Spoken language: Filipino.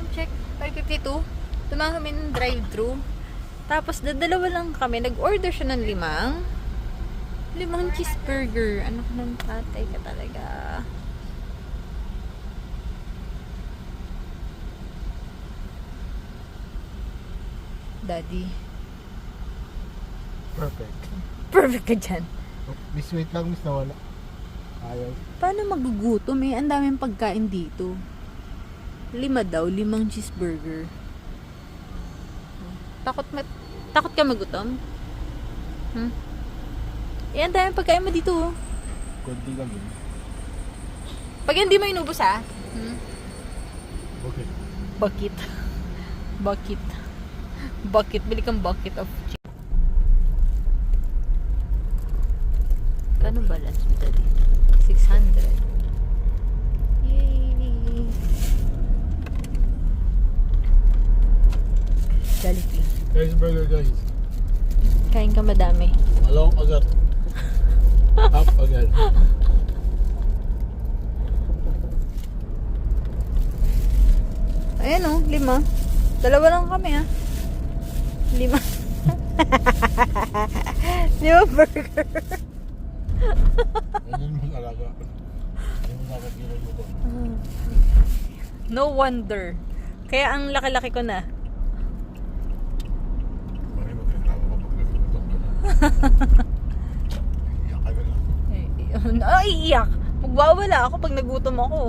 Time check, 5:52. Tumang kami ng drive-thru. Tapos, dalawa lang kami. Nag-order siya ng limang cheeseburger. Ano ka ng tatay ka talaga. Daddy. Perfect. Perfect ka dyan. Miss, wait lang, miss, nawala. Ayaw. Paano magugutom eh? Ang daming pagkain dito. 5 daw, 5 cheeseburger. Takot ka magutom? Eh, ang daming pagkain mo dito oh. Kunti lang yun. Pag hindi mo inubos ah. Okay. Bucket. Bucket. Bucket. Bili kang bucket of chicken. Kano balance mo dali? 600. Yay! Jollibee. Guys, burger guys. Kain ka madami. Along agad. Up agad. Ayan o, 5. Dalawa lang kami ah. 5. 5 burger. Ganyan mo talaga. Ganyan mo nakakira mo to. No wonder. Kaya ang laki-laki ko na. Bakit mo tinatawa ka pag nagugutom ka na? Iyak ka na lang. Ay, iyak. Magwawala ako pag nagutom ako.